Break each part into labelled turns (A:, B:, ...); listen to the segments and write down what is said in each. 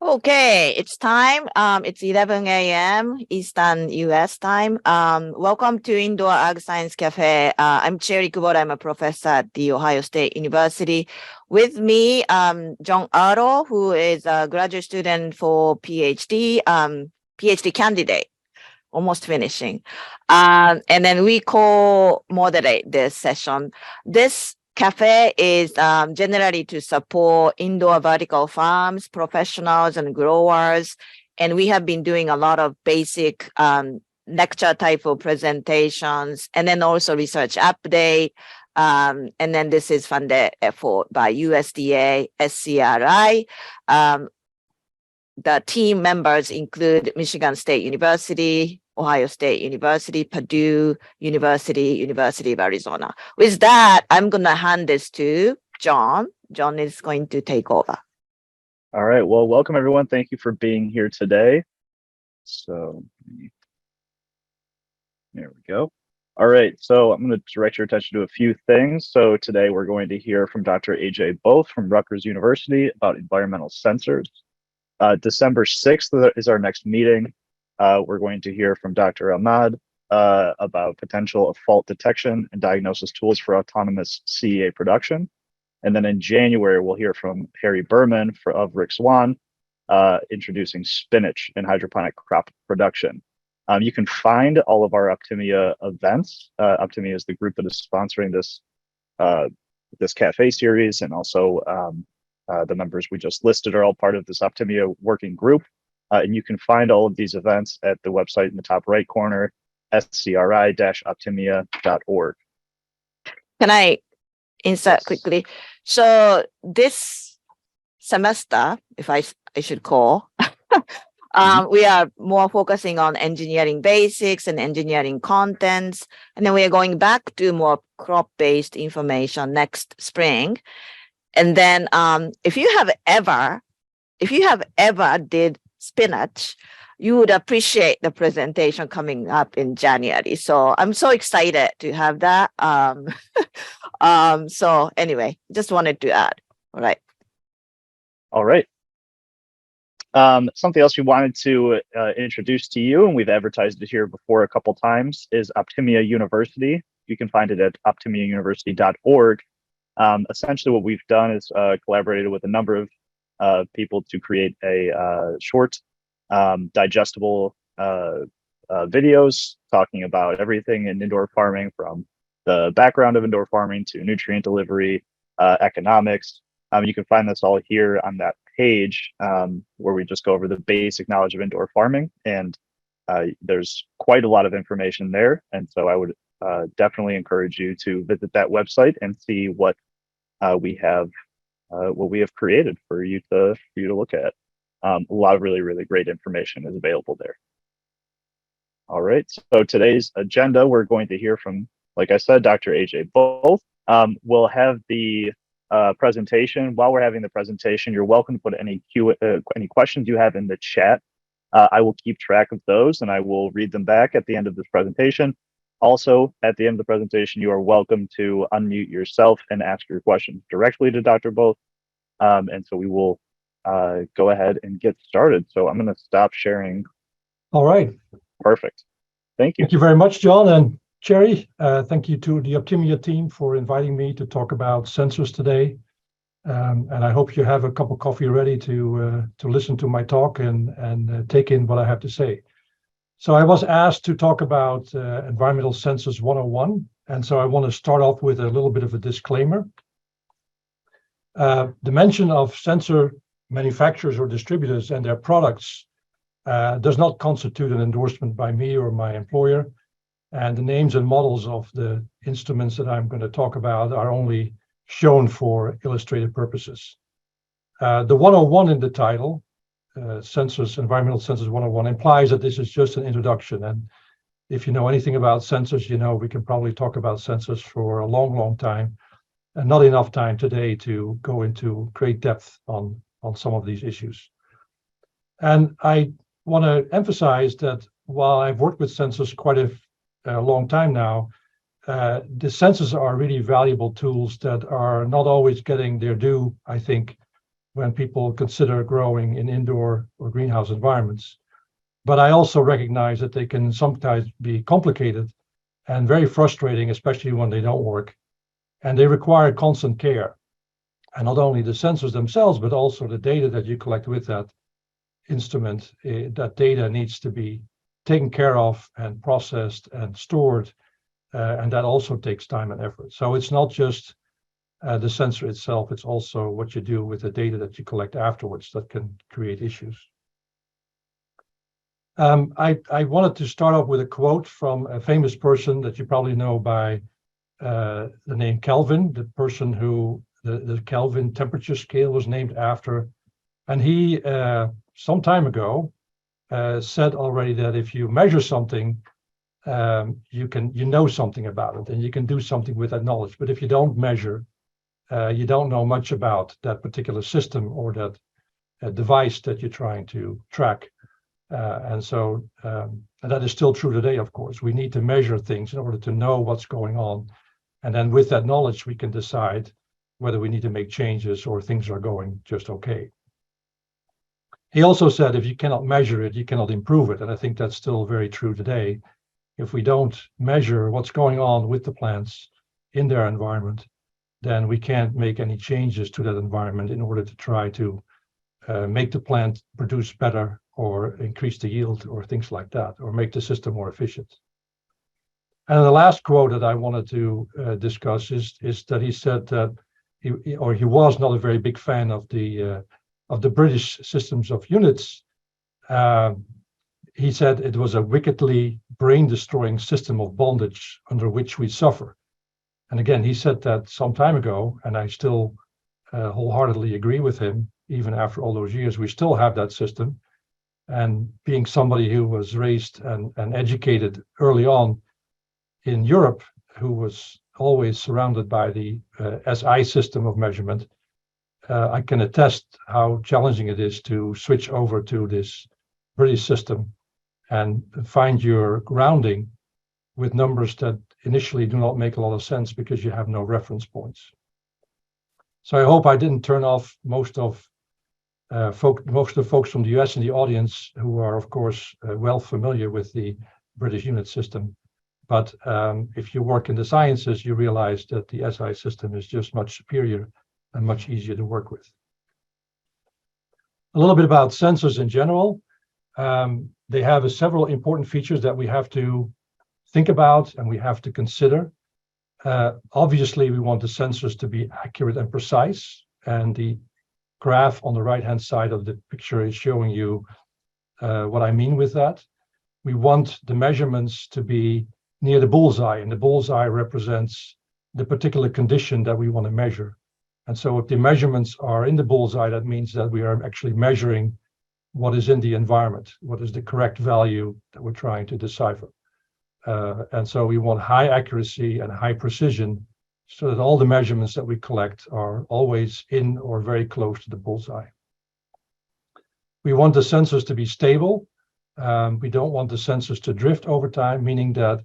A: Okay, it's time. It's 11 a.m. Eastern US time. Welcome to Indoor Ag Science Café. I'm Cherry Kubota. I'm a professor at the Ohio State University. With me, John Arrow, who is a graduate student for PhD, PhD candidate, almost finishing. And then we co-moderate this session. This cafe is generally to support indoor vertical farms, professionals, and growers. And we have been doing a lot of basic lecture type of presentations, and then also research update. And then this is funded effort by USDA SCRI. The team members include Michigan State University, Ohio State University, Purdue University, University of Arizona. With that, I'm going to hand this to John. John is going to take over.
B: All right. Well, welcome, everyone. Thank you for being here today. So there we go. All right. So I'm going to direct your attention to a few things. So today we're going to hear from Dr. AJ Both from Rutgers University about environmental sensors. December 6th is our next meeting. We're going to hear from Dr. Ahmad about potential of fault detection and diagnosis tools for autonomous CEA production. And then in January, we'll hear from Harry Berman of Rick Swan, introducing spinach in hydroponic crop production. You can find all of our OptimIA events. OptimIA is the group that is sponsoring this cafe series, and also the members we just listed are all part of this OptimIA working group. And you can find all of these events at the website in the top right corner, scri-optimia.org.
A: Can I insert quickly? So this semester, if I should call, we are more focusing on engineering basics and engineering contents. And then we are going back to more crop-based information next spring. And then if you have ever did spinach, you would appreciate the presentation coming up in January. So I'm so excited to have that. So anyway, just wanted to add. All right.
B: All right. Something else we wanted to introduce to you, and we've advertised it here before a couple times, is OptimIA University. You can find it at optimiauniversity.org. Essentially what we've done is collaborated with a number of people to create a short digestible videos talking about everything in indoor farming, from the background of indoor farming to nutrient delivery, economics. You can find this all here on that page where we just go over the basic knowledge of indoor farming, and there's quite a lot of information there. And so I would definitely encourage you to visit that website and see what we have created for you to look at. A lot of really, really great information is available there. All right, so today's agenda, we're going to hear from, like I said, Dr. AJ Both. We'll have the presentation. While we're having the presentation, you're welcome to put any questions you have in the chat. I will keep track of those and I will read them back at the end of this presentation. Also, at the end of the presentation, you are welcome to unmute yourself and ask your questions directly to Dr. Both. And so we will go ahead and get started. So I'm going to stop sharing.
C: All right.
B: Perfect. Thank you.
C: Thank you very much, John and Cherry. Thank you to the OptimIA team for inviting me to talk about sensors today. And I hope you have a cup of coffee ready to listen to my talk and take in what I have to say. So I was asked to talk about Environmental Sensors 101. And so I want to start off with a little bit of a disclaimer. The mention of sensor manufacturers or distributors and their products does not constitute an endorsement by me or my employer. And the names and models of the instruments that I'm going to talk about are only shown for illustrative purposes. The 101 in the title, Environmental Sensors 101, implies that this is just an introduction. And if you know anything about sensors, you know we can probably talk about sensors for a long, long time, and not enough time today to go into great depth on some of these issues. And I want to emphasize that while I've worked with sensors quite a long time now, the sensors are really valuable tools that are not always getting their due, I think, when people consider growing in indoor or greenhouse environments. But I also recognize that they can sometimes be complicated and very frustrating, especially when they don't work. And they require constant care. And not only the sensors themselves, but also the data that you collect with that instrument. That data needs to be taken care of and processed and stored. And that also takes time and effort. So it's not just the sensor itself, it's also what you do with the data that you collect afterwards that can create issues. I wanted to start off with a quote from a famous person that you probably know by the name Kelvin, the person who the Kelvin temperature scale was named after. And he, some time ago, said already that if you measure something, you know something about it and you can do something with that knowledge. But if you don't measure, you don't know much about that particular system or that device that you're trying to track. And that is still true today, of course. We need to measure things in order to know what's going on. And then with that knowledge, we can decide whether we need to make changes or things are going just okay. He also said, if you cannot measure it, you cannot improve it. And I think that's still very true today. If we don't measure what's going on with the plants in their environment, then we can't make any changes to that environment in order to try to make the plant produce better or increase the yield or things like that, or make the system more efficient. And the last quote that I wanted to discuss is that he said that he was not a very big fan of the British systems of units. He said it was a wickedly brain-destroying system of bondage under which we suffer. And again, he said that some time ago, and I still wholeheartedly agree with him. Even after all those years, we still have that system. And being somebody who was raised and educated early on in Europe, who was always surrounded by the SI system of measurement, I can attest how challenging it is to switch over to this British system and find your grounding with numbers that initially do not make a lot of sense because you have no reference points. So I hope I didn't turn off most of the folks from the US in the audience who are, of course, well familiar with the British unit system. But if you work in the sciences, you realize that the SI system is just much superior and much easier to work with. A little bit about sensors in general. They have several important features that we have to think about and we have to consider. Obviously, we want the sensors to be accurate and precise. And the graph on the right-hand side of the picture is showing you what I mean with that. We want the measurements to be near the bullseye, and the bullseye represents the particular condition that we want to measure. And so if the measurements are in the bullseye, that means that we are actually measuring what is in the environment, what is the correct value that we're trying to decipher. And so we want high accuracy and high precision so that all the measurements that we collect are always in or very close to the bullseye. We want the sensors to be stable. We don't want the sensors to drift over time, meaning that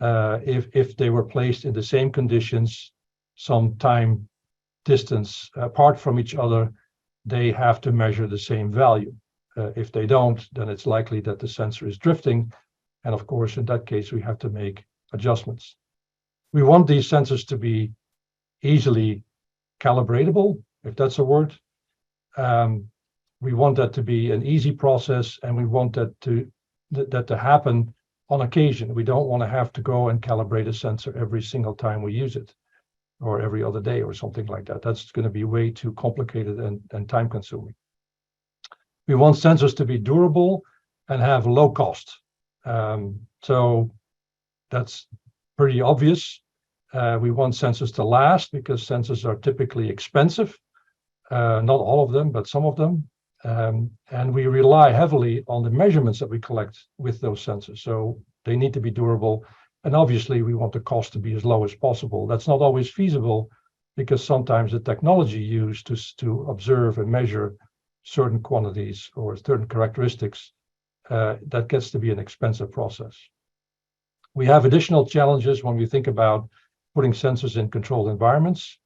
C: if they were placed in the same conditions, some time distance apart from each other, they have to measure the same value. If they don't, then it's likely that the sensor is drifting. And of course, in that case, we have to make adjustments. We want these sensors to be easily calibratable, if that's a word. We want that to be an easy process, and we want that to happen on occasion. We don't want to have to go and calibrate a sensor every single time we use it, or every other day or something like that. That's going to be way too complicated and time consuming. We want sensors to be durable and have low cost. So that's pretty obvious. We want sensors to last because sensors are typically expensive. Not all of them, but some of them. And we rely heavily on the measurements that we collect with those sensors. So they need to be durable. And obviously, we want the cost to be as low as possible. That's not always feasible because sometimes the technology used to observe and measure certain quantities or certain characteristics, that gets to be an expensive process. We have additional challenges when we think about putting sensors in controlled environments.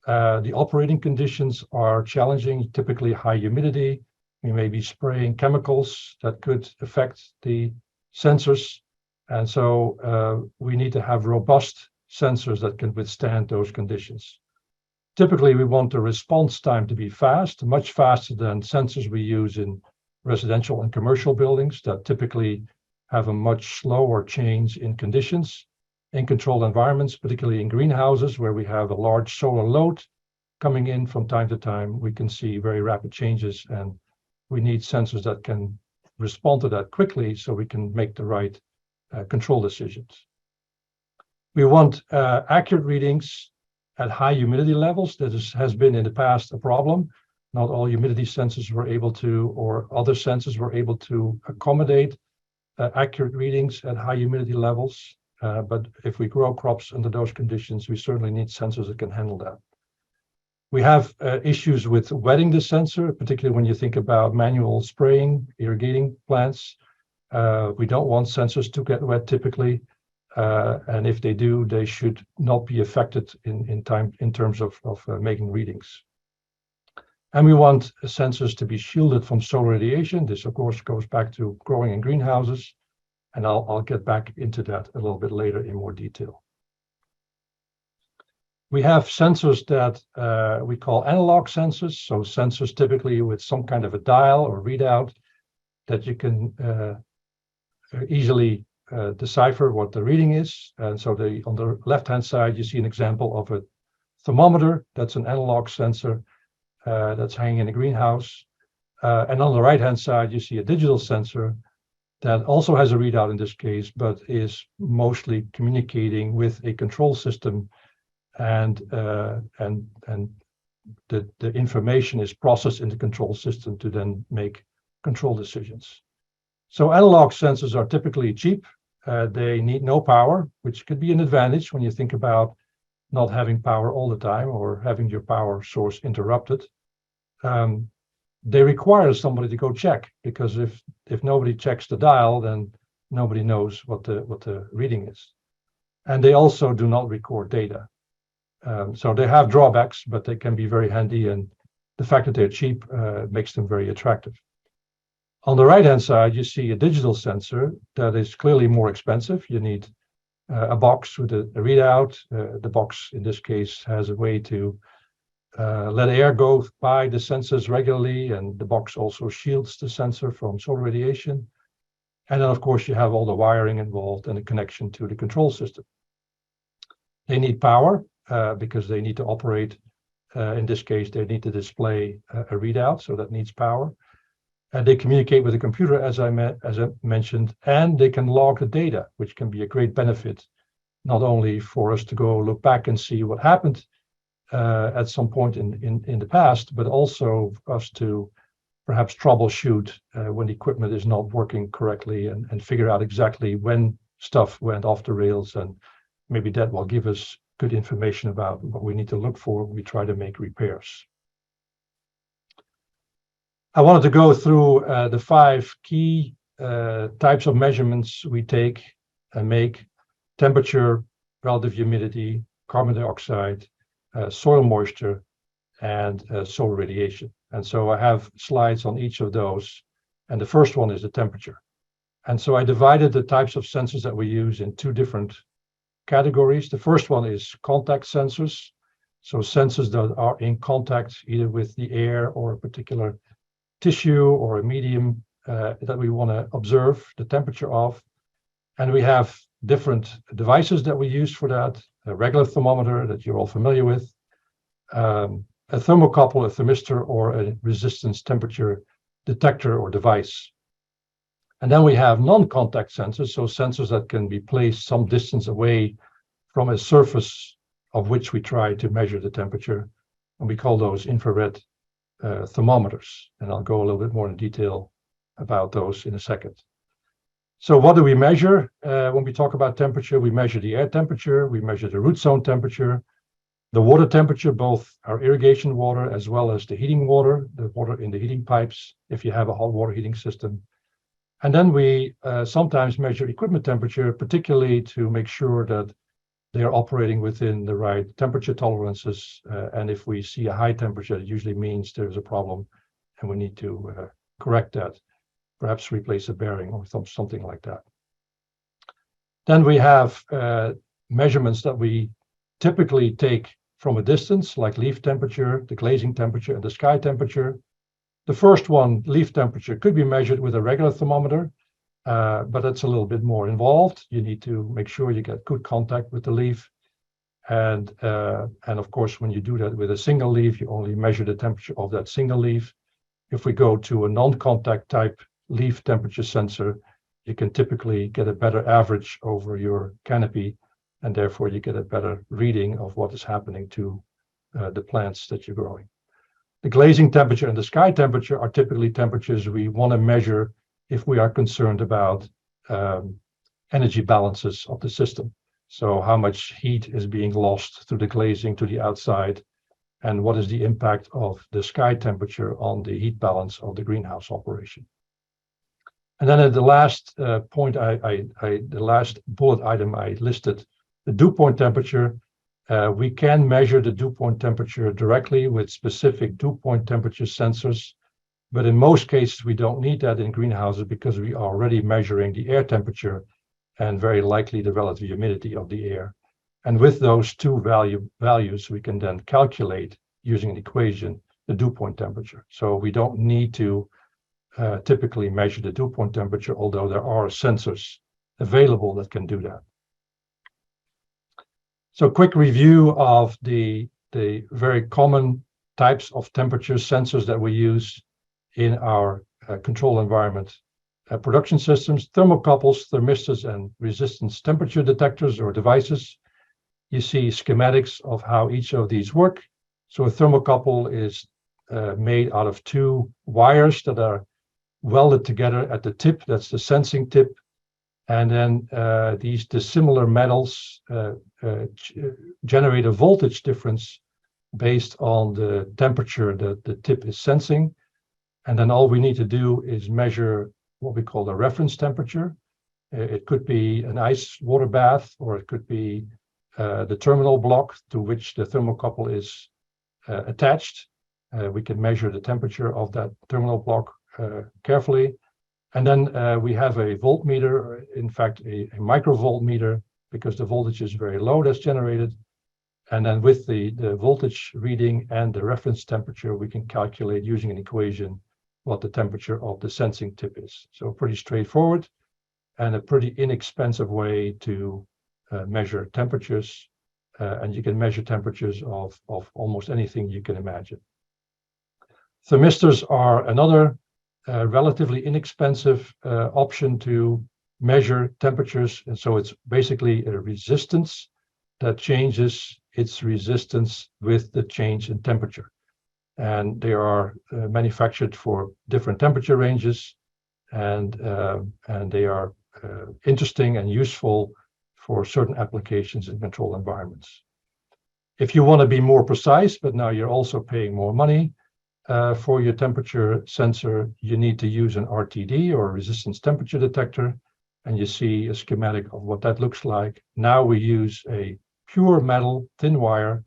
C: The operating conditions are challenging, typically high humidity. We may be spraying chemicals that could affect the sensors. And so we need to have robust sensors that can withstand those conditions. Typically, we want the response time to be fast, much faster than sensors we use in residential and commercial buildings that typically have a much slower change in conditions. In controlled environments, particularly in greenhouses where we have a large solar load coming in from time to time, we can see very rapid changes, and we need sensors that can respond to that quickly so we can make the right control decisions. We want accurate readings at high humidity levels. That has been in the past a problem. Not all humidity sensors were able to, or other sensors were able to accommodate accurate readings at high humidity levels. But if we grow crops under those conditions, we certainly need sensors that can handle that. We have issues with wetting the sensor, particularly when you think about manual spraying, irrigating plants. We don't want sensors to get wet typically. And if they do, they should not be affected in terms of making readings. And we want sensors to be shielded from solar radiation. This, of course, goes back to growing in greenhouses. And I'll get back into that a little bit later in more detail. We have sensors that we call analog sensors. So sensors typically with some kind of a dial or readout that you can easily decipher what the reading is. And so on the left-hand side, you see an example of a thermometer. That's an analog sensor that's hanging in a greenhouse. And on the right-hand side, you see a digital sensor that also has a readout in this case, but is mostly communicating with a control system, and the information is processed in the control system to then make control decisions. So analog sensors are typically cheap. They need no power, which could be an advantage when you think about not having power all the time or having your power source interrupted. They require somebody to go check, because if nobody checks the dial, then nobody knows what the reading is. And they also do not record data. So they have drawbacks, but they can be very handy, and the fact that they're cheap makes them very attractive. On the right-hand side, you see a digital sensor that is clearly more expensive. You need a box with a readout. The box, in this case, has a way to let air go by the sensors regularly, and the box also shields the sensor from solar radiation. And then, of course, you have all the wiring involved and a connection to the control system. They need power because they need to operate. In this case, they need to display a readout, so that needs power. And they communicate with the computer, as I mentioned, and they can log the data, which can be a great benefit, not only for us to go look back and see what happened at some point in the past, but also us to perhaps troubleshoot when the equipment is not working correctly and figure out exactly when stuff went off the rails, and maybe that will give us good information about what we need to look for when we try to make repairs. I wanted to go through the 5 key types of measurements we take and make: temperature, relative humidity, carbon dioxide, soil moisture, and solar radiation. And so I have slides on each of those. And the first one is the temperature. And so I divided the types of sensors that we use in 2 different categories. The first one is contact sensors. So sensors that are in contact either with the air or a particular tissue or a medium that we want to observe the temperature of. And we have different devices that we use for that: a regular thermometer that you're all familiar with, a thermocouple, a thermistor, or a resistance temperature detector or device. And then we have non-contact sensors, so sensors that can be placed some distance away from a surface of which we try to measure the temperature, and we call those infrared thermometers. And I'll go a little bit more in detail about those in a second. So what do we measure? When we talk about temperature, we measure the air temperature, we measure the root zone temperature, the water temperature, both our irrigation water as well as the heating water, the water in the heating pipes, if you have a hot water heating system. And then we sometimes measure equipment temperature, particularly to make sure that they're operating within the right temperature tolerances. And if we see a high temperature, it usually means there's a problem and we need to correct that, perhaps replace a bearing or something like that. Then we have measurements that we typically take from a distance, like leaf temperature, the glazing temperature, and the sky temperature. The first one, leaf temperature, could be measured with a regular thermometer, but it's a little bit more involved. You need to make sure you get good contact with the leaf. And of course, when you do that with a single leaf, you only measure the temperature of that single leaf. If we go to a non-contact type leaf temperature sensor, you can typically get a better average over your canopy, and therefore you get a better reading of what is happening to the plants that you're growing. The glazing temperature and the sky temperature are typically temperatures we want to measure if we are concerned about energy balances of the system. So how much heat is being lost through the glazing to the outside, and what is the impact of the sky temperature on the heat balance of the greenhouse operation. And then at the last the last bullet item I listed, the dew point temperature. We can measure the dew point temperature directly with specific dew point temperature sensors, but in most cases we don't need that in greenhouses because we are already measuring the air temperature and very likely the relative humidity of the air. And with those two values, we can then calculate using an equation the dew point temperature. So we don't need to typically measure the dew point temperature, although there are sensors available that can do that. So quick review of the very common types of temperature sensors that we use in our control environment production systems: thermocouples, thermistors, and resistance temperature detectors or devices. You see schematics of how each of these work. So a thermocouple is made out of two wires that are welded together at the tip. That's the sensing tip. And then these dissimilar metals generate a voltage difference based on the temperature that the tip is sensing. And then all we need to do is measure what we call the reference temperature. It could be an ice water bath, or it could be the terminal block to which the thermocouple is attached. We can measure the temperature of that terminal block carefully. And then we have a voltmeter, in fact, a microvoltmeter, because the voltage is very low that's generated. And then with the voltage reading and the reference temperature, we can calculate using an equation what the temperature of the sensing tip is. So pretty straightforward and a pretty inexpensive way to measure temperatures. And you can measure temperatures of almost anything you can imagine. Thermistors are another relatively inexpensive option to measure temperatures. And so it's basically a resistance that changes its resistance with the change in temperature. And they are manufactured for different temperature ranges, and they are interesting and useful for certain applications in controlled environments. If you want to be more precise, but now you're also paying more money for your temperature sensor, you need to use an RTD, or resistance temperature detector, and you see a schematic of what that looks like. Now we use a pure metal thin wire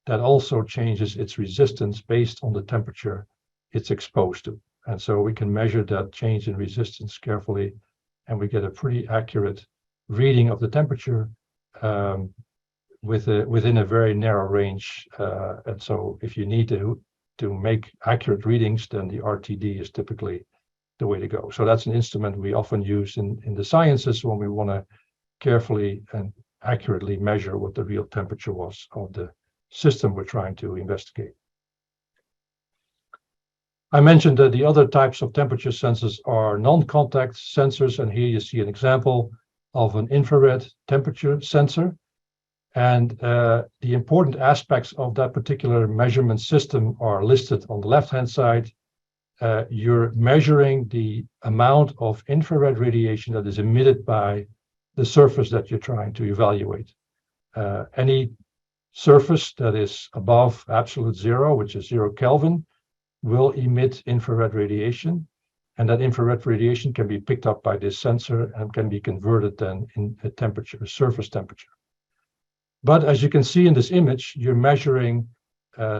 C: that also changes its resistance based on the temperature it's exposed to. And so we can measure that change in resistance carefully, and we get a pretty accurate reading of the temperature within a very narrow range. And so if you need to make accurate readings, then the RTD is typically the way to go. So that's an instrument we often use in the sciences when we want to carefully and accurately measure what the real temperature was of the system we're trying to investigate. I mentioned that the other types of temperature sensors are non-contact sensors, and here you see an example of an infrared temperature sensor. And the important aspects of that particular measurement system are listed on the left-hand side. You're measuring the amount of infrared radiation that is emitted by the surface that you're trying to evaluate. Any surface that is above absolute zero, which is 0 Kelvin, will emit infrared radiation. And that infrared radiation can be picked up by this sensor and can be converted then in a temperature, a surface temperature. But as you can see in this image, you're measuring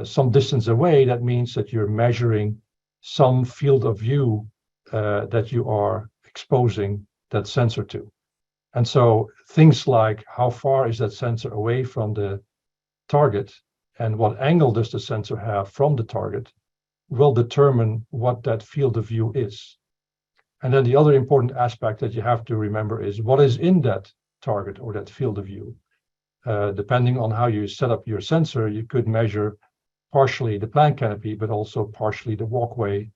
C: some distance away. That means that you're measuring some field of view that you are exposing that sensor to. And so things like how far is that sensor away from the target and what angle does the sensor have from the target will determine what that field of view is. And then the other important aspect that you have to remember is what is in that target or that field of view. Depending on how you set up your sensor, you could measure partially the plant canopy, but also partially the walkway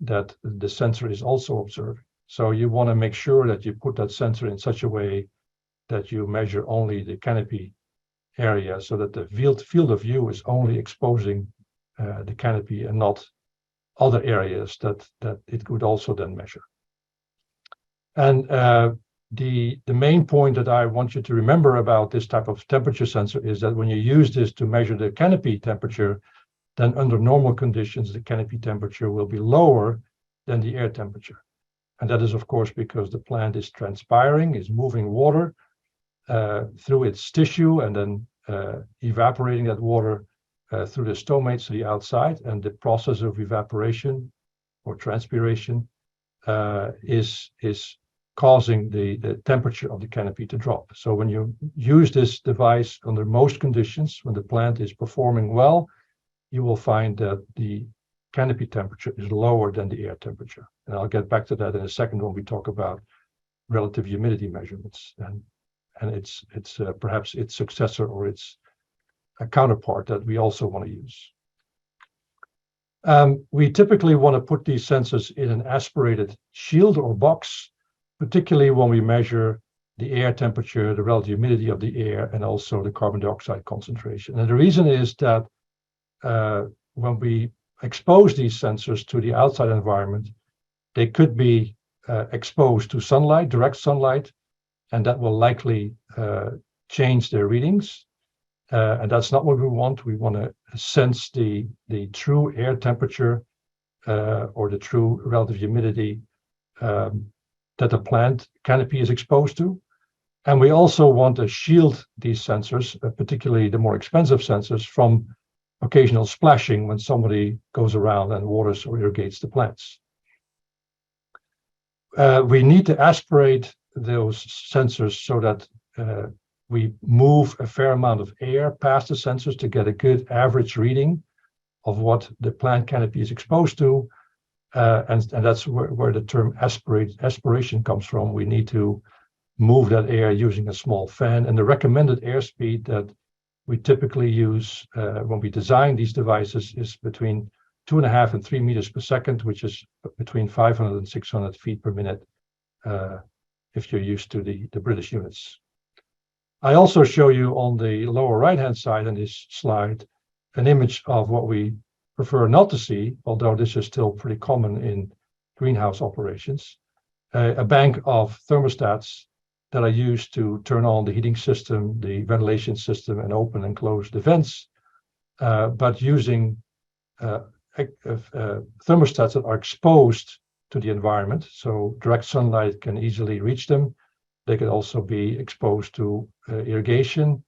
C: that the sensor is also observing. So you want to make sure that you put that sensor in such a way that you measure only the canopy area so that the field of view is only exposing the canopy and not other areas that it could also then measure. And the main point that I want you to remember about this type of temperature sensor is that when you use this to measure the canopy temperature, then under normal conditions, the canopy temperature will be lower than the air temperature. And that is, of course, because the plant is transpiring, is moving water through its tissue and then evaporating that water through the stomates to the outside. And the process of evaporation or transpiration is causing the temperature of the canopy to drop. So when you use this device under most conditions, when the plant is performing well, you will find that the canopy temperature is lower than the air temperature. And I'll get back to that in a second when we talk about relative humidity measurements and it's perhaps its successor or its counterpart that we also want to use. We typically want to put these sensors in an aspirated shield or box, particularly when we measure the air temperature, the relative humidity of the air, and also the carbon dioxide concentration. And the reason is that when we expose these sensors to the outside environment, they could be exposed to sunlight, direct sunlight, and that will likely change their readings. And that's not what we want. We want to sense the true air temperature or the true relative humidity that the plant canopy is exposed to. And we also want to shield these sensors, particularly the more expensive sensors, from occasional splashing when somebody goes around and waters or irrigates the plants. We need to aspirate those sensors so that we move a fair amount of air past the sensors to get a good average reading of what the plant canopy is exposed to. And that's where the term aspiration comes from. We need to move that air using a small fan. And the recommended airspeed that we typically use when we design these devices is between 2.5 and 3 meters per second, which is between 500 and 600 feet per minute if you're used to the British units. I also show you on the lower right-hand side in this slide an image of what we prefer not to see, although this is still pretty common in greenhouse operations, a bank of thermostats that are used to turn on the heating system, the ventilation system, and open and close the vents, but using thermostats that are exposed to the environment, so direct sunlight can easily reach them. They could also be exposed to irrigation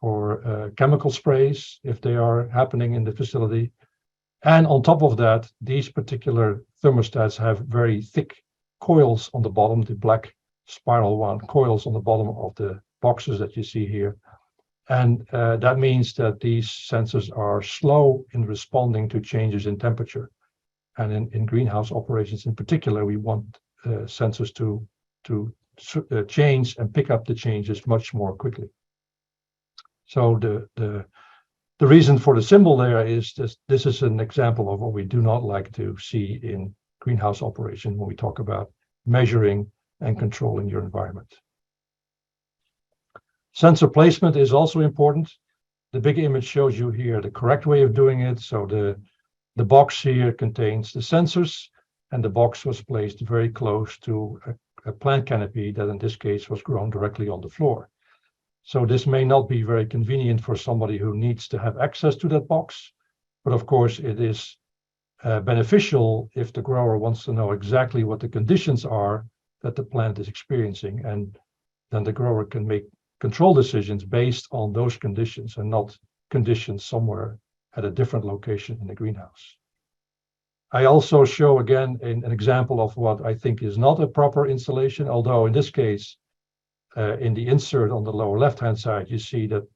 C: or chemical sprays if they are happening in the facility. And on top of that, these particular thermostats have very thick coils on the bottom, the black spiral wound coils on the bottom of the boxes that you see here. And that means that these sensors are slow in responding to changes in temperature. And in greenhouse operations in particular, we want sensors to change and pick up the changes much more quickly. So the reason for the symbol there is this is an example of what we do not like to see in greenhouse operation when we talk about measuring and controlling your environment. Sensor placement is also important. The big image shows you here the correct way of doing it. So the box here contains the sensors, and the box was placed very close to a plant canopy that in this case was grown directly on the floor. So this may not be very convenient for somebody who needs to have access to that box, but of course it is beneficial if the grower wants to know exactly what the conditions are that the plant is experiencing, and then the grower can make control decisions based on those conditions and not conditions somewhere at a different location in the greenhouse. I also show again an example of what I think is not a proper installation, although in this case, in the insert on the lower left-hand side, you see that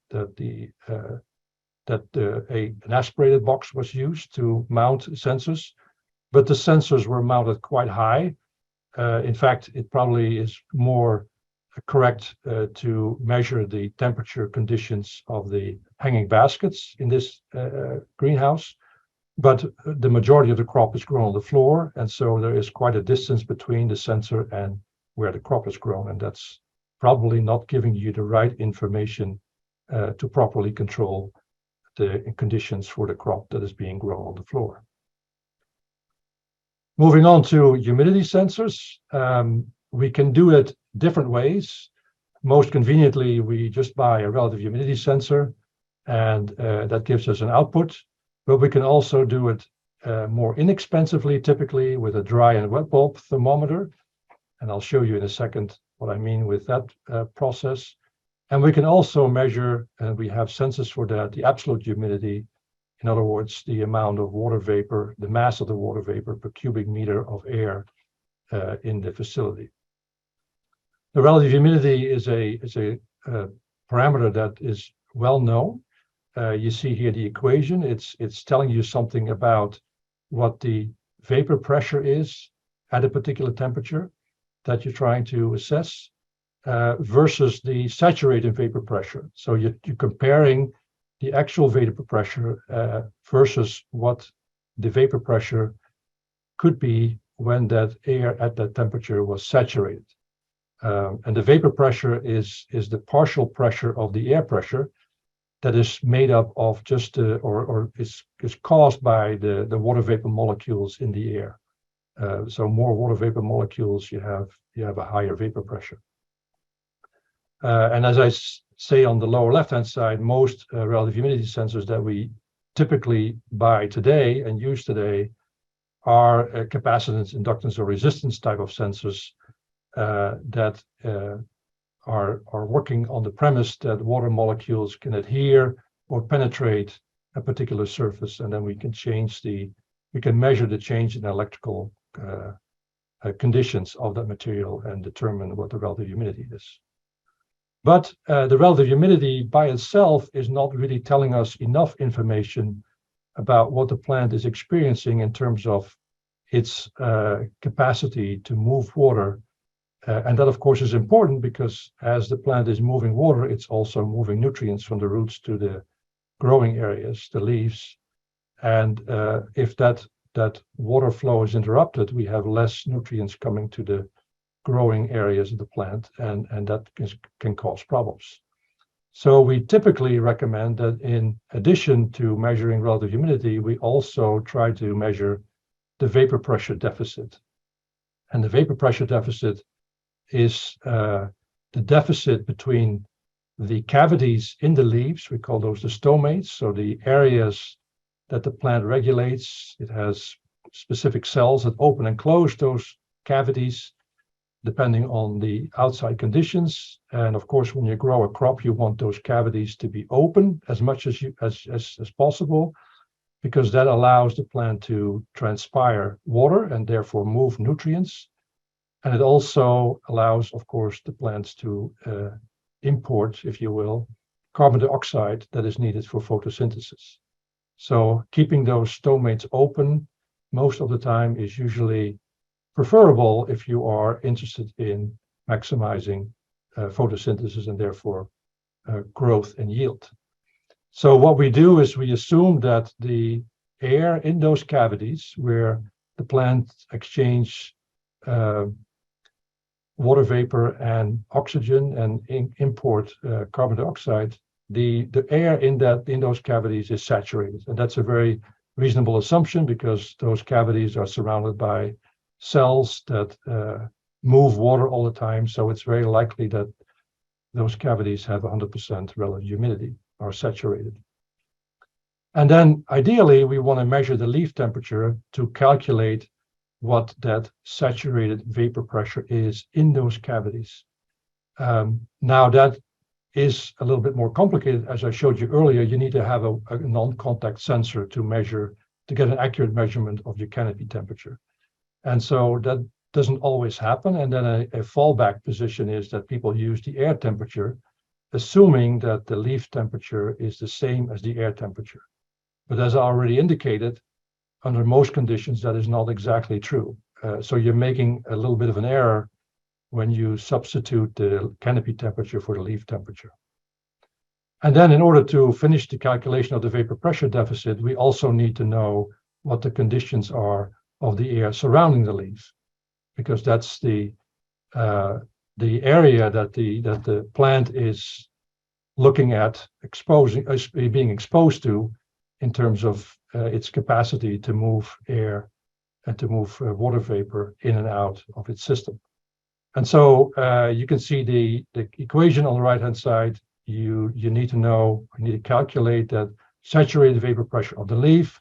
C: an aspirated box was used to mount sensors, but the sensors were mounted quite high. In fact, it probably is more correct to measure the temperature conditions of the hanging baskets in this greenhouse, but the majority of the crop is grown on the floor, and so there is quite a distance between the sensor and where the crop is grown, and that's probably not giving you the right information to properly control the conditions for the crop that is being grown on the floor. Moving on to humidity sensors, we can do it different ways. Most conveniently, we just buy a relative humidity sensor, and that gives us an output, but we can also do it more inexpensively, typically with a dry and wet bulb thermometer, and I'll show you in a second what I mean with that process. And we can also measure, and we have sensors for that, the absolute humidity. In other words, the amount of water vapor, the mass of the water vapor per cubic meter of air in the facility. The relative humidity is a parameter that is well known. You see here the equation. It's telling you something about what the vapor pressure is at a particular temperature that you're trying to assess versus the saturated vapor pressure. So you're comparing the actual vapor pressure versus what the vapor pressure could be when that air at that temperature was saturated. And the vapor pressure is the partial pressure of the air pressure that is made up of just or is caused by the water vapor molecules in the air. So more water vapor molecules, you have a higher vapor pressure. And as I say on the lower left-hand side, most relative humidity sensors that we typically buy today and use today are capacitance, inductance, or resistance type of sensors that are working on the premise that water molecules can adhere or penetrate a particular surface, and then we can measure the change in electrical conditions of that material and determine what the relative humidity is. But the relative humidity by itself is not really telling us enough information about what the plant is experiencing in terms of its capacity to move water. And that, of course, is important because as the plant is moving water, it's also moving nutrients from the roots to the growing areas, the leaves. And if that water flow is interrupted, we have less nutrients coming to the growing areas of the plant, and that can cause problems. So we typically recommend that in addition to measuring relative humidity, we also try to measure the vapor pressure deficit. And the vapor pressure deficit is the deficit between the cavities in the leaves. We call those the stomates, so the areas that the plant regulates. It has specific cells that open and close those cavities depending on the outside conditions. And of course, when you grow a crop, you want those cavities to be open as much as possible, because that allows the plant to transpire water and therefore move nutrients. And it also allows, of course, the plants to import, if you will, carbon dioxide that is needed for photosynthesis. So keeping those stomates open most of the time is usually preferable if you are interested in maximizing photosynthesis and therefore growth and yield. So what we do is we assume that the air in those cavities where the plants exchange water vapor and oxygen and import carbon dioxide, the air in those cavities is saturated. And that's a very reasonable assumption because those cavities are surrounded by cells that move water all the time. So it's very likely that those cavities have 100% relative humidity, are saturated. And then ideally, we want to measure the leaf temperature to calculate what that saturated vapor pressure is in those cavities. Now that is a little bit more complicated. As I showed you earlier, you need to have a non-contact sensor to get an accurate measurement of your canopy temperature. And so that doesn't always happen. And then a fallback position is that people use the air temperature, assuming that the leaf temperature is the same as the air temperature. But as I already indicated, under most conditions, that is not exactly true. So you're making a little bit of an error when you substitute the canopy temperature for the leaf temperature. And then in order to finish the calculation of the vapor pressure deficit, we also need to know what the conditions are of the air surrounding the leaf, because that's the area that the plant is looking at being exposed to in terms of its capacity to move air and to move water vapor in and out of its system. And so you can see the equation on the right-hand side. You need to calculate that saturated vapor pressure of the leaf,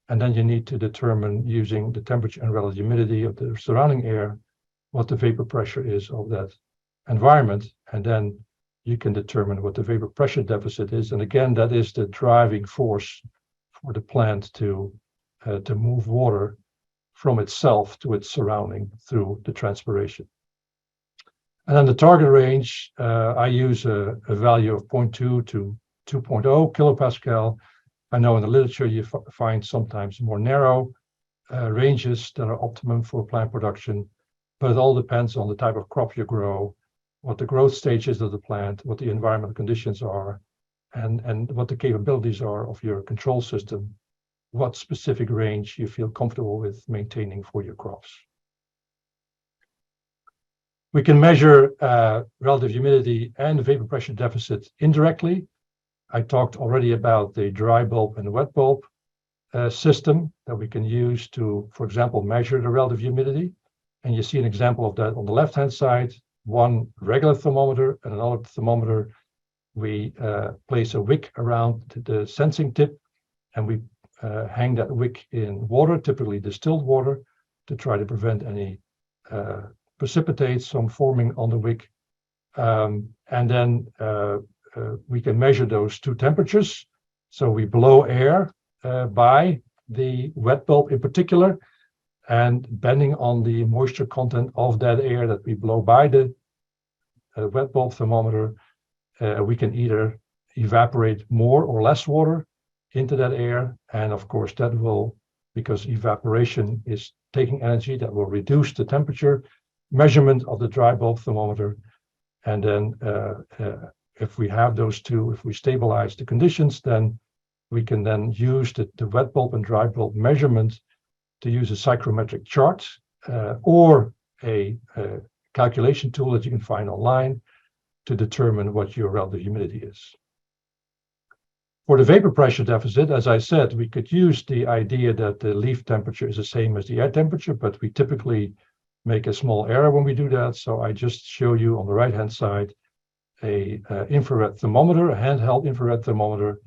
C: and then you need to determine, using the temperature and relative humidity of the surrounding air, what the vapor pressure is of that environment, and then you can determine what the vapor pressure deficit is. And again, that is the driving force for the plant to move water from itself to its surrounding through the transpiration. And then the target range, I use a value of 0.2 to 2.0 kilopascal. I know in the literature you find sometimes more narrow ranges that are optimum for plant production, but it all depends on the type of crop you grow, what the growth stage is of the plant, what the environmental conditions are, and what the capabilities are of your control system, what specific range you feel comfortable with maintaining for your crops. We can measure relative humidity and vapor pressure deficit indirectly. I talked already about the dry bulb and the wet bulb system that we can use to, for example, measure the relative humidity. And you see an example of that on the left-hand side, one regular thermometer and another thermometer. We place a wick around the sensing tip, and we hang that wick in water, typically distilled water, to try to prevent any precipitates from forming on the wick. And then we can measure those two temperatures. So we blow air by the wet bulb in particular, and depending on the moisture content of that air that we blow by the wet bulb thermometer, we can either evaporate more or less water into that air. And of course that will, because evaporation is taking energy, that will reduce the temperature measurement of the dry bulb thermometer. And then if we have those two, if we stabilize the conditions, then we can then use the wet bulb and dry bulb measurement to use a psychrometric chart or a calculation tool that you can find online to determine what your relative humidity is. For the vapor pressure deficit, as I said, we could use the idea that the leaf temperature is the same as the air temperature, but we typically make a small error when we do that. So I just show you on the right-hand side a infrared thermometer, a handheld infrared thermometer,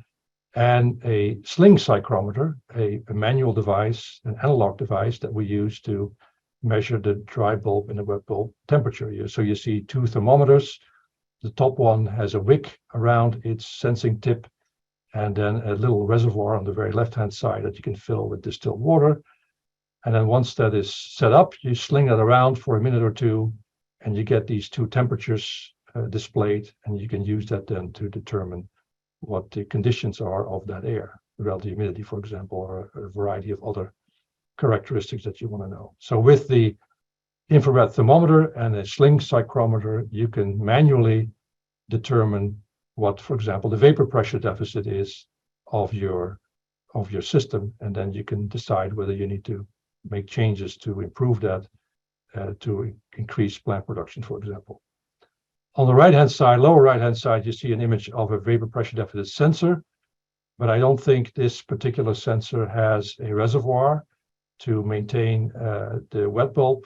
C: and a sling psychrometer, a manual device, an analog device that we use to measure the dry bulb and the wet bulb temperature. So you see two thermometers. The top one has a wick around its sensing tip, and then a little reservoir on the very left-hand side that you can fill with distilled water. And then once that is set up, you sling that around for a minute or two, and you get these two temperatures displayed, and you can use that then to determine what the conditions are of that air, the relative humidity, for example, or a variety of other characteristics that you want to know. So with the infrared thermometer and a sling psychrometer, you can manually determine what, for example, the vapor pressure deficit is of your system, and then you can decide whether you need to make changes to improve that, to increase plant production, for example. On the right-hand side, lower right-hand side, you see an image of a vapor pressure deficit sensor, but I don't think this particular sensor has a reservoir to maintain the wet bulb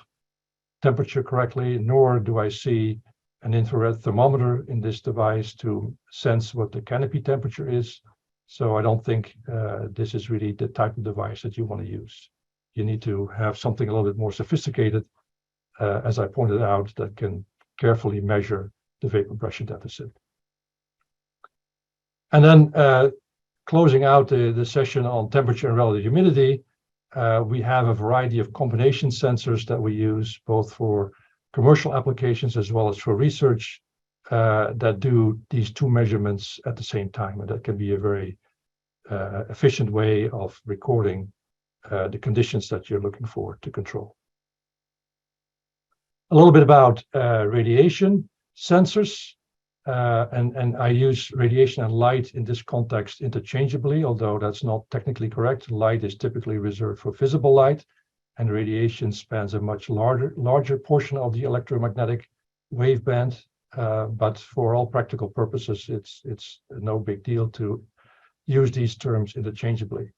C: temperature correctly, nor do I see an infrared thermometer in this device to sense what the canopy temperature is. So I don't think this is really the type of device that you want to use. You need to have something a little bit more sophisticated, as I pointed out, that can carefully measure the vapor pressure deficit. And then closing out the session on temperature and relative humidity, we have a variety of combination sensors that we use both for commercial applications as well as for research that do these two measurements at the same time. And that can be a very efficient way of recording the conditions that you're looking for to control. A little bit about radiation sensors. And I use radiation and light in this context interchangeably, although that's not technically correct. Light is typically reserved for visible light, and radiation spans a much larger portion of the electromagnetic waveband. But for all practical purposes, it's no big deal to use these terms interchangeably.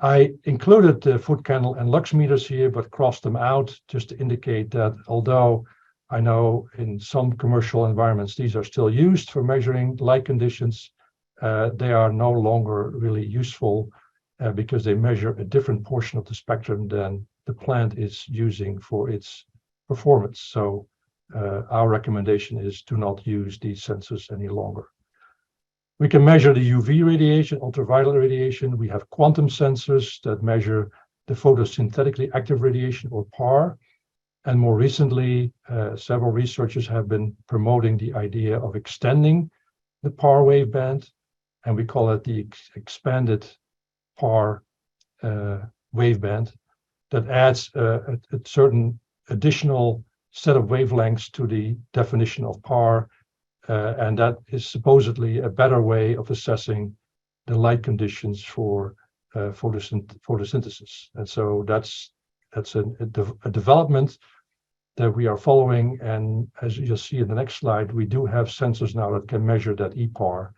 C: I included the foot candle and lux meters here, but crossed them out just to indicate that although I know in some commercial environments these are still used for measuring light conditions, they are no longer really useful because they measure a different portion of the spectrum than the plant is using for its performance. So our recommendation is to not use these sensors any longer. We can measure the UV radiation, ultraviolet radiation. We have quantum sensors that measure the photosynthetically active radiation, or PAR. And more recently, several researchers have been promoting the idea of extending the PAR waveband, and we call it the expanded PAR waveband that adds a certain additional set of wavelengths to the definition of PAR. And that is supposedly a better way of assessing the light conditions for photosynthesis. And so that's a development that we are following. And as you'll see in the next slide, we do have sensors now that can measure that EPAR.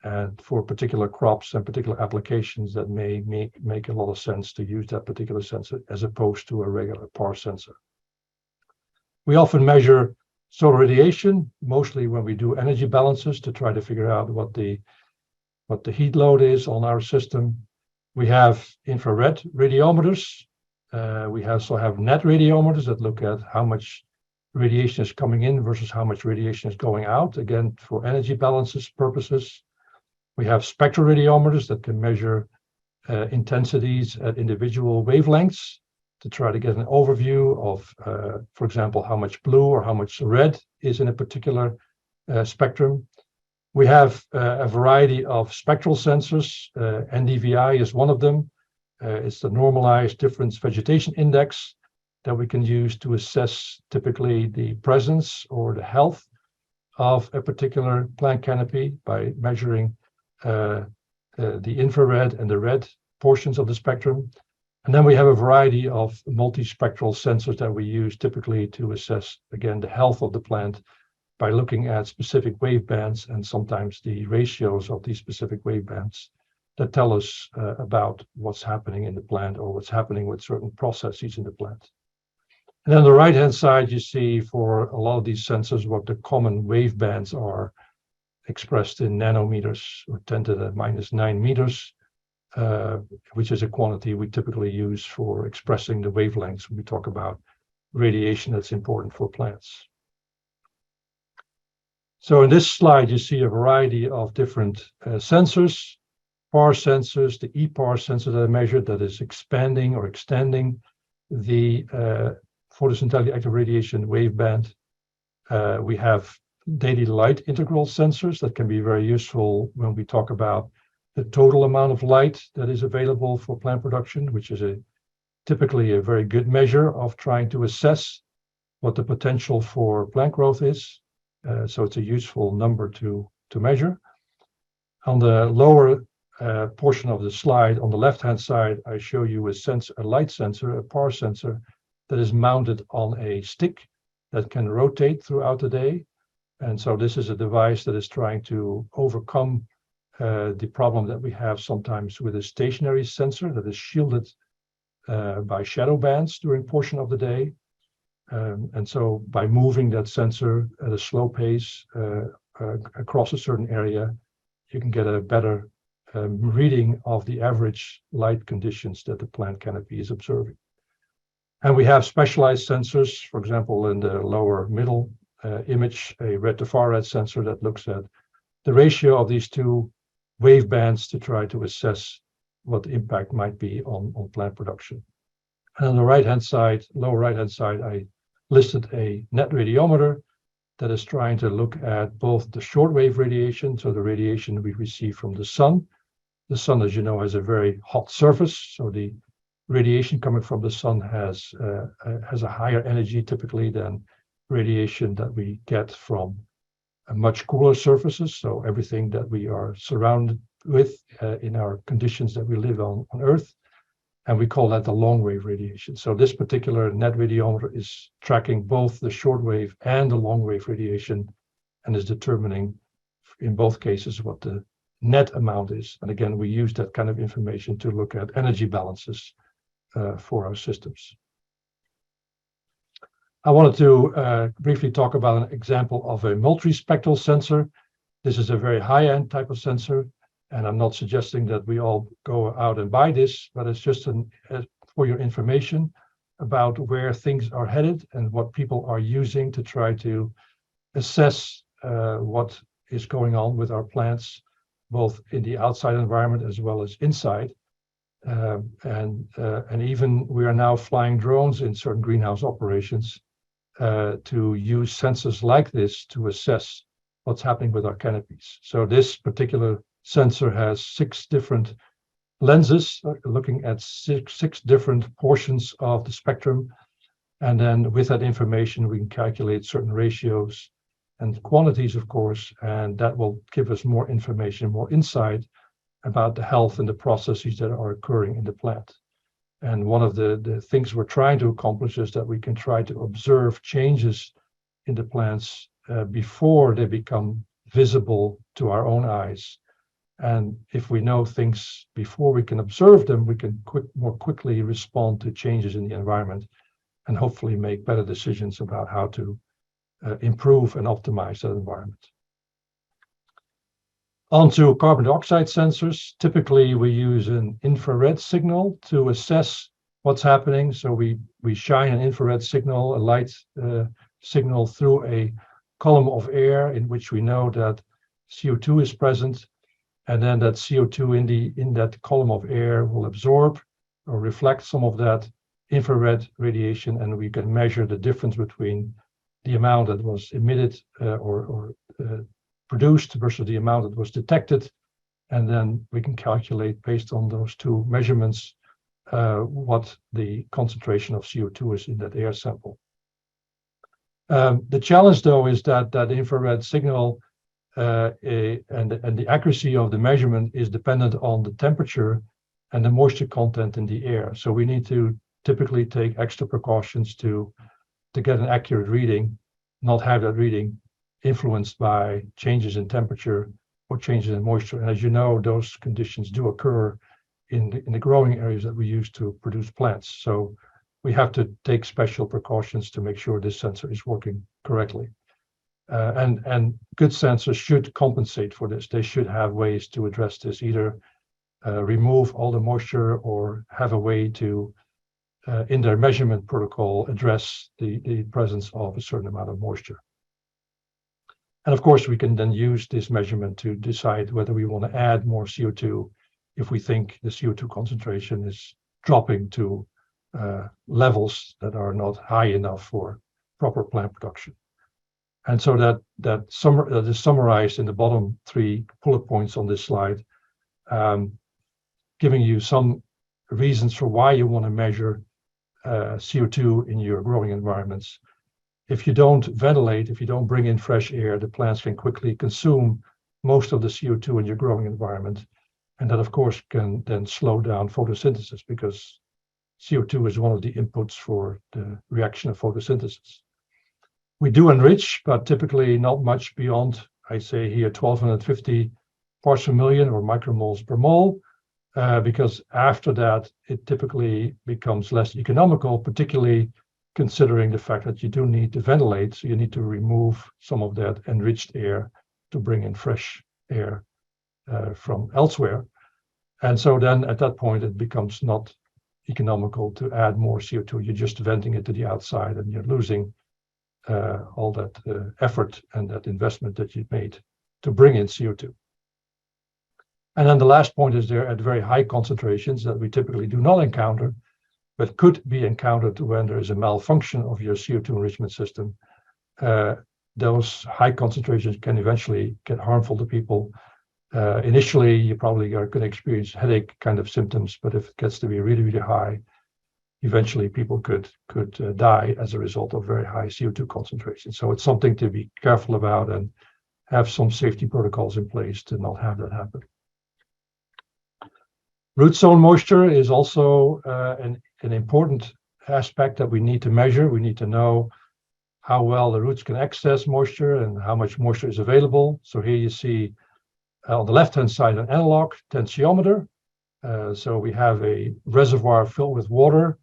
C: And for particular crops and particular applications, that may make a lot of sense to use that particular sensor as opposed to a regular PAR sensor. We often measure solar radiation, mostly when we do energy balances to try to figure out what the heat load is on our system. We have infrared radiometers. We also have net radiometers that look at how much radiation is coming in versus how much radiation is going out, again, for energy balances purposes. We have spectral radiometers that can measure intensities at individual wavelengths to try to get an overview of, for example, how much blue or how much red is in a particular spectrum. We have a variety of spectral sensors. NDVI is one of them. It's the normalized difference vegetation index that we can use to assess typically the presence or the health of a particular plant canopy by measuring the infrared and the red portions of the spectrum. And then we have a variety of multispectral sensors that we use typically to assess, again, the health of the plant by looking at specific wavebands and sometimes the ratios of these specific wavebands that tell us about what's happening in the plant or what's happening with certain processes in the plant. And then on the right-hand side, you see for a lot of these sensors what the common wavebands are expressed in nanometers or 10 to the minus 9 meters. Which is a quantity we typically use for expressing the wavelengths when we talk about radiation that's important for plants. So in this slide, you see a variety of different sensors, PAR sensors, the EPAR sensor that I measured that is expanding or extending the photosynthetically active radiation waveband. We have daily light integral sensors that can be very useful when we talk about the total amount of light that is available for plant production, which is typically a very good measure of trying to assess what the potential for plant growth is. So it's a useful number to measure. On the lower portion of the slide, on the left-hand side, I show you a light sensor, a PAR sensor, that is mounted on a stick that can rotate throughout the day. And so this is a device that is trying to overcome the problem that we have sometimes with a stationary sensor that is shielded by shadow bands during a portion of the day. And so by moving that sensor at a slow pace across a certain area, you can get a better reading of the average light conditions that the plant canopy is observing. And we have specialized sensors, for example, in the lower middle image, a red to far red sensor that looks at the ratio of these two wave bands to try to assess what the impact might be on plant production. And on the right-hand side, lower right-hand side, I listed a net radiometer that is trying to look at both the shortwave radiation, so the radiation we receive from the sun. The sun, as you know, has a very hot surface, so the radiation coming from the sun has a higher energy typically than radiation that we get from much cooler surfaces. So everything that we are surrounded with in our conditions that we live on Earth, and we call that the long wave radiation. So this particular net radiometer is tracking both the short wave and the long wave radiation and is determining in both cases what the net amount is. And again, we use that kind of information to look at energy balances for our systems. I wanted to briefly talk about an example of a multispectral sensor. This is a very high-end type of sensor, and I'm not suggesting that we all go out and buy this, but it's just for your information about where things are headed and what people are using to try to assess what is going on with our plants, both in the outside environment as well as inside. And even we are now flying drones in certain greenhouse operations to use sensors like this to assess what's happening with our canopies. So this particular sensor has 6 different lenses looking at six different portions of the spectrum. And then with that information, we can calculate certain ratios and quantities, of course, and that will give us more information, more insight about the health and the processes that are occurring in the plant. And one of the things we're trying to accomplish is that we can try to observe changes in the plants before they become visible to our own eyes. And if we know things before we can observe them, we can more quickly respond to changes in the environment and hopefully make better decisions about how to improve and optimize that environment. Onto carbon dioxide sensors. Typically, we use an infrared signal to assess what's happening. So we shine an infrared signal, a light signal through a column of air in which we know that CO2 is present. And then that CO2 in that column of air will absorb or reflect some of that infrared radiation, and we can measure the difference between the amount that was emitted or produced versus the amount that was detected. And then we can calculate based on those two measurements what the concentration of CO2 is in that air sample. The challenge, though, is that that infrared signal and the accuracy of the measurement is dependent on the temperature and the moisture content in the air. So we need to typically take extra precautions to get an accurate reading, not have that reading influenced by changes in temperature or changes in moisture. And as you know, those conditions do occur in the growing areas that we use to produce plants. So we have to take special precautions to make sure this sensor is working correctly. And good sensors should compensate for this. They should have ways to address this, either remove all the moisture or have a way to, in their measurement protocol, address the presence of a certain amount of moisture. And of course, we can then use this measurement to decide whether we want to add more CO2 if we think the CO2 concentration is dropping to levels that are not high enough for proper plant production. And so that is summarized in the bottom 3 bullet points on this slide, giving you some reasons for why you want to measure CO2 in your growing environments. If you don't ventilate, if you don't bring in fresh air, the plants can quickly consume most of the CO2 in your growing environment. And that, of course, can then slow down photosynthesis, because CO2 is one of the inputs for the reaction of photosynthesis. We do enrich, but typically not much beyond, I say here, 1250 parts per million or micromoles per mole, because after that, it typically becomes less economical, particularly considering the fact that you do need to ventilate, so you need to remove some of that enriched air to bring in fresh air from elsewhere. And so then at that point, it becomes not economical to add more CO2. You're just venting it to the outside and you're losing all that effort and that investment that you've made to bring in CO2. And then the last point is they're at very high concentrations that we typically do not encounter, but could be encountered when there is a malfunction of your CO2 enrichment system. Those high concentrations can eventually get harmful to people. Initially, you probably are going to experience headache kind of symptoms, but if it gets to be really, really high, eventually people could die as a result of very high CO2 concentration. So it's something to be careful about and have some safety protocols in place to not have that happen. Root zone moisture is also an important aspect that we need to measure. We need to know how well the roots can access moisture and how much moisture is available. So here you see on the left-hand side an analog tensiometer. So we have a reservoir filled with water.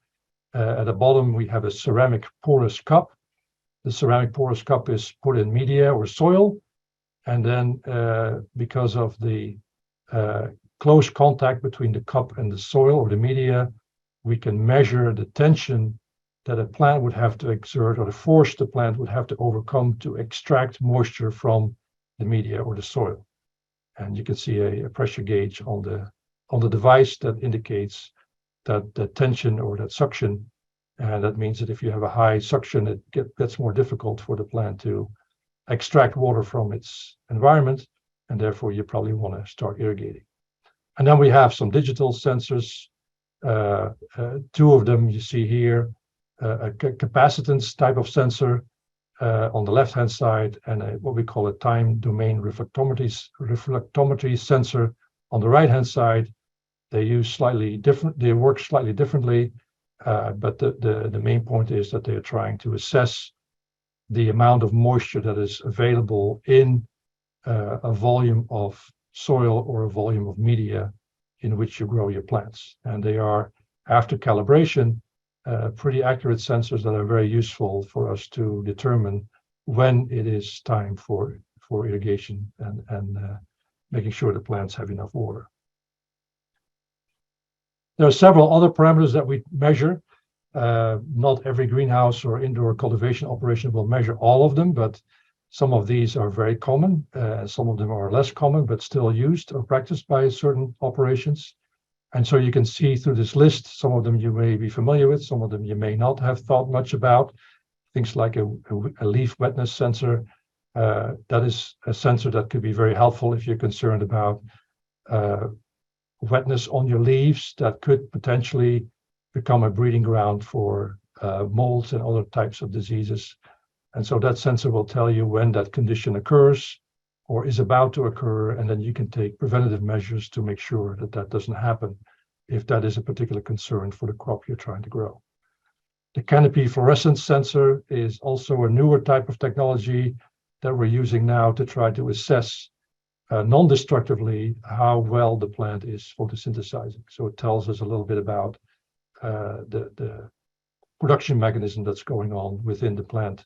C: At the bottom, we have a ceramic porous cup. The ceramic porous cup is put in media or soil. And then because of the close contact between the cup and the soil or the media, we can measure the tension that a plant would have to exert, or the force the plant would have to overcome to extract moisture from the media or the soil. And you can see a pressure gauge on the device that indicates that the tension or that suction. And that means that if you have a high suction, it gets more difficult for the plant to extract water from its environment, and therefore you probably want to start irrigating. And then we have some digital sensors. Two of them you see here, a capacitance type of sensor on the left-hand side, and what we call a time domain reflectometry sensor on the right-hand side. They work slightly differently, but the main point is that they are trying to assess the amount of moisture that is available in a volume of soil or a volume of media in which you grow your plants. And they are, after calibration, pretty accurate sensors that are very useful for us to determine when it is time for irrigation and making sure the plants have enough water. There are several other parameters that we measure. Not every greenhouse or indoor cultivation operation will measure all of them, but some of these are very common. Some of them are less common, but still used or practiced by certain operations. And so you can see through this list, some of them you may be familiar with, some of them you may not have thought much about. Things like a leaf wetness sensor. That is a sensor that could be very helpful if you're concerned about wetness on your leaves that could potentially become a breeding ground for molds and other types of diseases. And so that sensor will tell you when that condition occurs or is about to occur, and then you can take preventative measures to make sure that that doesn't happen if that is a particular concern for the crop you're trying to grow. The canopy fluorescence sensor is also a newer type of technology that we're using now to try to assess non-destructively how well the plant is photosynthesizing. So it tells us a little bit about the production mechanism that's going on within the plant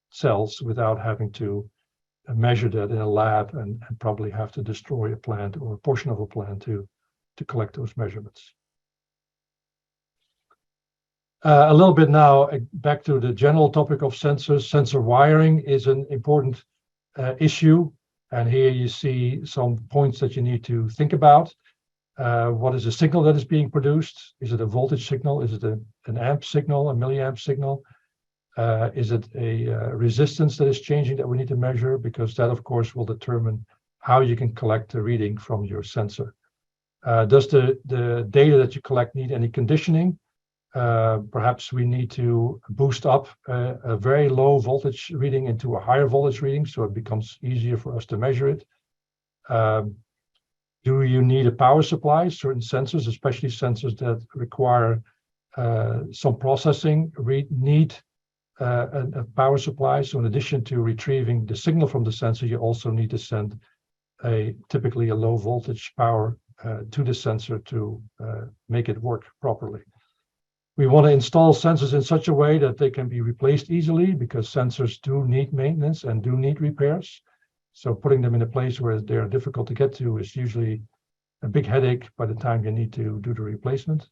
C: cells without having to measure that in a lab and probably have to destroy a plant or a portion of a plant to collect those measurements. A little bit now back to the general topic of sensors. Sensor wiring is an important issue. And here you see some points that you need to think about. What is the signal that is being produced? Is it a voltage signal? Is it an amp signal, a milliamp signal? Is it a resistance that is changing that we need to measure? Because that, of course, will determine how you can collect a reading from your sensor. Does the data that you collect need any conditioning? Perhaps we need to boost up a very low voltage reading into a higher voltage reading so it becomes easier for us to measure it. Do you need a power supply? Certain sensors, especially sensors that require some processing, need a power supply. So in addition to retrieving the signal from the sensor, you also need to send typically a low voltage power to the sensor to make it work properly. We want to install sensors in such a way that they can be replaced easily, because sensors do need maintenance and do need repairs. So putting them in a place where they're difficult to get to is usually a big headache by the time you need to do the replacement.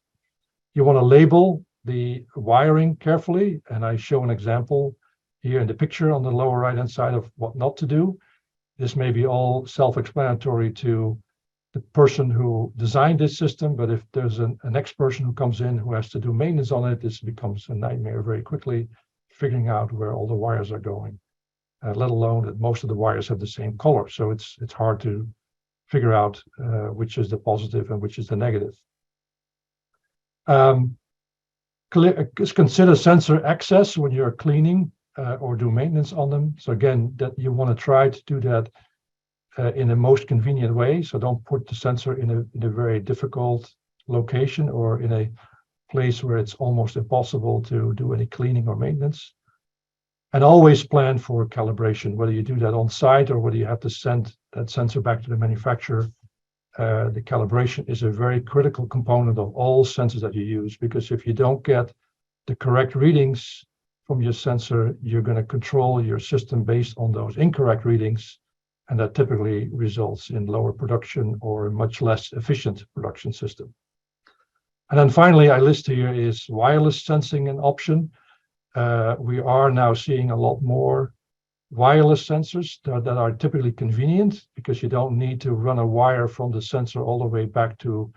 C: You want to label the wiring carefully, and I show an example here in the picture on the lower right-hand side of what not to do. This may be all self-explanatory to the person who designed this system, but if there's a next person who comes in who has to do maintenance on it, this becomes a nightmare very quickly, figuring out where all the wires are going, let alone that most of the wires have the same color. So it's hard to figure out which is the positive and which is the negative. Consider sensor access when you're cleaning or do maintenance on them. So again, that you want to try to do that in the most convenient way. So don't put the sensor in a very difficult location or in a place where it's almost impossible to do any cleaning or maintenance. And always plan for calibration, whether you do that on site or whether you have to send that sensor back to the manufacturer. The calibration is a very critical component of all sensors that you use, because if you don't get the correct readings from your sensor, you're going to control your system based on those incorrect readings, and that typically results in lower production or a much less efficient production system. And then finally, I list here is wireless sensing an option. We are now seeing a lot more wireless sensors that are typically convenient, because you don't need to run a wire from the sensor all the way back to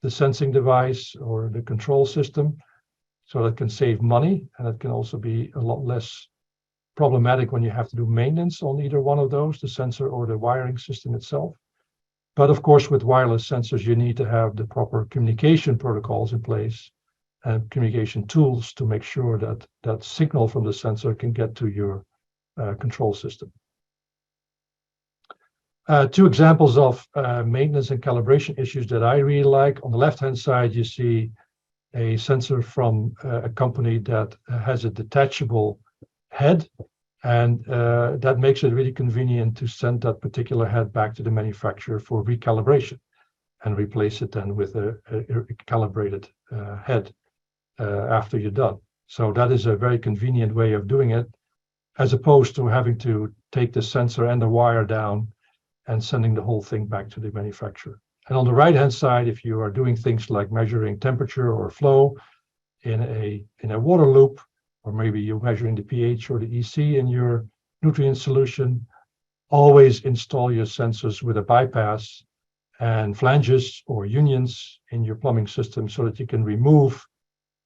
C: the sensing device or the control system. So that can save money, and it can also be a lot less problematic when you have to do maintenance on either one of those, the sensor or the wiring system itself. But of course, with wireless sensors, you need to have the proper communication protocols in place and communication tools to make sure that that signal from the sensor can get to your control system. Two examples of maintenance and calibration issues that I really like. On the left-hand side, you see a sensor from a company that has a detachable head, and that makes it really convenient to send that particular head back to the manufacturer for recalibration and replace it then with a calibrated head after you're done. So that is a very convenient way of doing it, as opposed to having to take the sensor and the wire down and sending the whole thing back to the manufacturer. And on the right-hand side, if you are doing things like measuring temperature or flow in a water loop, or maybe you're measuring the pH or the EC in your nutrient solution, always install your sensors with a bypass and flanges or unions in your plumbing system so that you can remove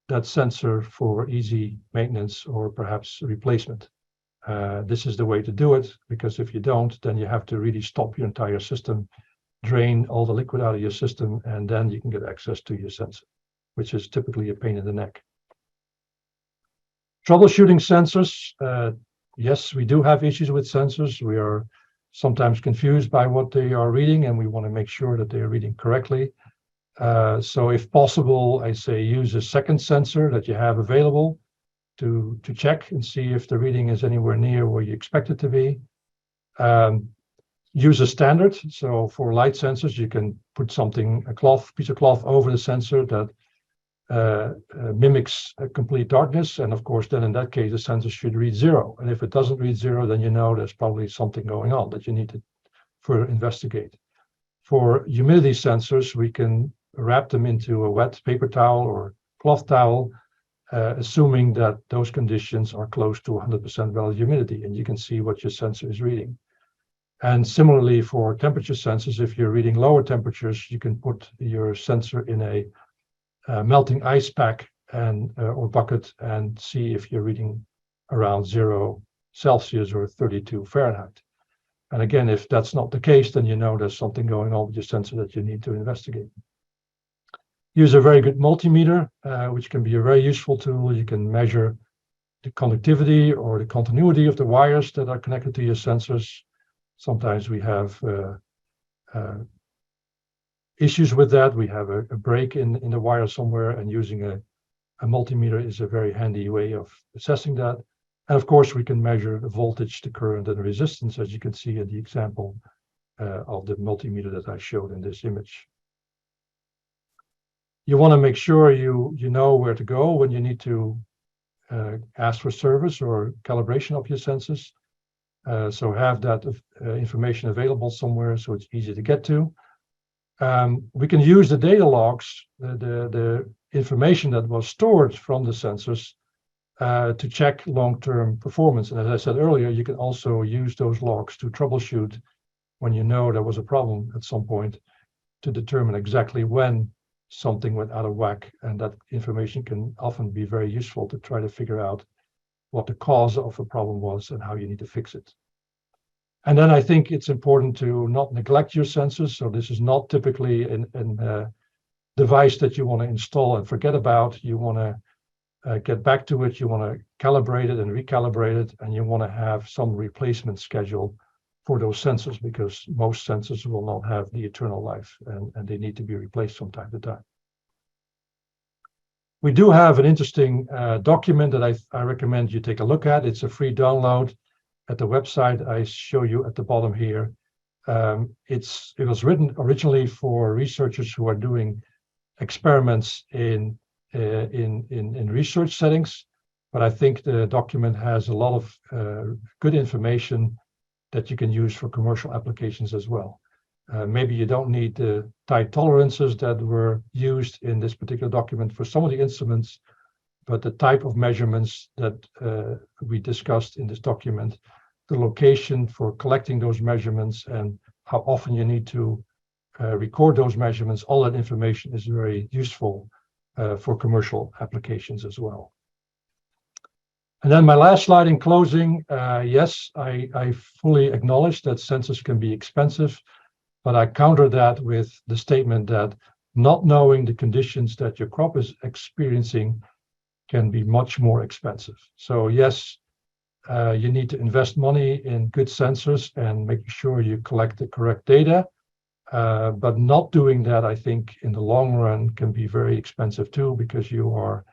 C: that sensor for easy maintenance or perhaps replacement. This is the way to do it, because if you don't, then you have to really stop your entire system, drain all the liquid out of your system, and then you can get access to your sensor, which is typically a pain in the neck. Troubleshooting sensors. Yes, we do have issues with sensors. We are sometimes confused by what they are reading, and we want to make sure that they are reading correctly. So if possible, I say use a second sensor that you have available to check and see if the reading is anywhere near where you expect it to be. Use a standard. So for light sensors, you can put something, piece of cloth over the sensor that mimics a complete darkness. And of course, then in that case, the sensor should read 0. And if it doesn't read 0, then you know there's probably something going on that you need to further investigate. For humidity sensors, we can wrap them into a wet paper towel or cloth towel, assuming that those conditions are close to 100% relative humidity, and you can see what your sensor is reading. And similarly for temperature sensors, if you're reading lower temperatures, you can put your sensor in a melting ice pack and or bucket and see if you're reading around 0 Celsius or 32 Fahrenheit. And again, if that's not the case, then you know there's something going on with your sensor that you need to investigate. Use a very good multimeter, which can be a very useful tool. You can measure the conductivity or the continuity of the wires that are connected to your sensors. Sometimes we have issues with that. We have a break in the wire somewhere, and using a multimeter is a very handy way of assessing that. And of course, we can measure the voltage, the current, and the resistance, as you can see in the example of the multimeter that I showed in this image. You want to make sure you know where to go when you need to ask for service or calibration of your sensors. So have that information available somewhere so it's easy to get to. We can use the data logs, the information that was stored from the sensors to check long-term performance. And as I said earlier, you can also use those logs to troubleshoot when you know there was a problem at some point, to determine exactly when something went out of whack. And that information can often be very useful to try to figure out what the cause of a problem was and how you need to fix it. And then I think it's important to not neglect your sensors. So this is not typically a device that you want to install and forget about. You want to get back to it. You want to calibrate it and recalibrate it, and you want to have some replacement schedule for those sensors, because most sensors will not have the eternal life, and they need to be replaced from time to time. We do have an interesting document that I recommend you take a look at. It's a free download at the website I show you at the bottom here. It was written originally for researchers who are doing experiments in research settings, but I think the document has a lot of good information that you can use for commercial applications as well. Maybe you don't need the tight tolerances that were used in this particular document for some of the instruments, but the type of measurements that we discussed in this document, the location for collecting those measurements, and how often you need to record those measurements, all that information is very useful for commercial applications as well. And then my last slide in closing, yes, I fully acknowledge that sensors can be expensive, but I counter that with the statement that not knowing the conditions that your crop is experiencing can be much more expensive. So yes, you need to invest money in good sensors and making sure you collect the correct data, but not doing that, I think, in the long run can be very expensive too, because you are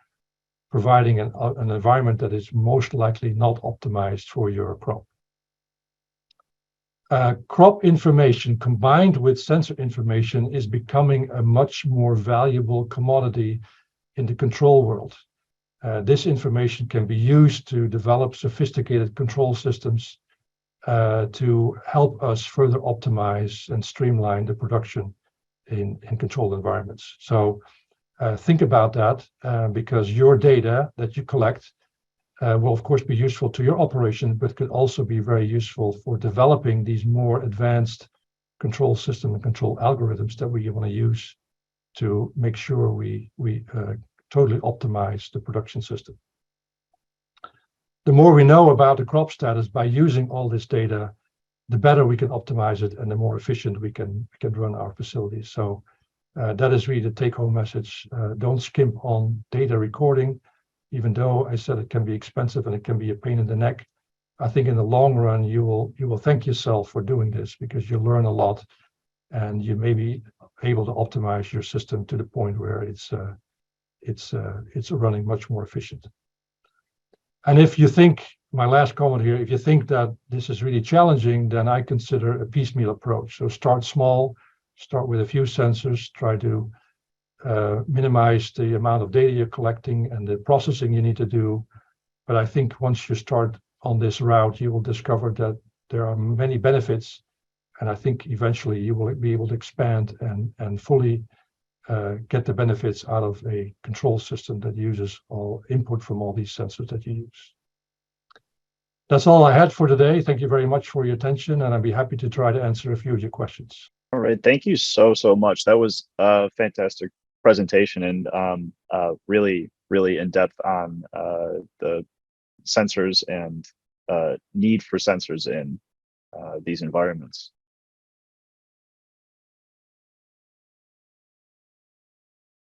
C: providing an environment that is most likely not optimized for your crop. Crop information combined with sensor information is becoming a much more valuable commodity in the control world. This information can be used to develop sophisticated control systems to help us further optimize and streamline the production in controlled environments. So think about that, because your data that you collect will of course be useful to your operation, but could also be very useful for developing these more advanced control system and control algorithms that we want to use to make sure we totally optimize the production system. The more we know about the crop status by using all this data, the better we can optimize it and the more efficient we can run our facilities. So that is really the take-home message. Don't skimp on data recording, even though I said it can be expensive and it can be a pain in the neck. I think in the long run, you will thank yourself for doing this, because you learn a lot and you may be able to optimize your system to the point where it's running much more efficient. And if you think, my last comment here, if you think that this is really challenging, then I consider a piecemeal approach. So start small, start with a few sensors, try to minimize the amount of data you're collecting and the processing you need to do. But I think once you start on this route, you will discover that there are many benefits. And I think eventually you will be able to expand and fully get the benefits out of a control system that uses all input from all these sensors that you use. That's all I had for today. Thank you very much for your attention, and I'd be happy to try to answer a few of your questions.
B: All right, thank you so much. That was a fantastic presentation, and really in depth on the sensors and need for sensors in these environments.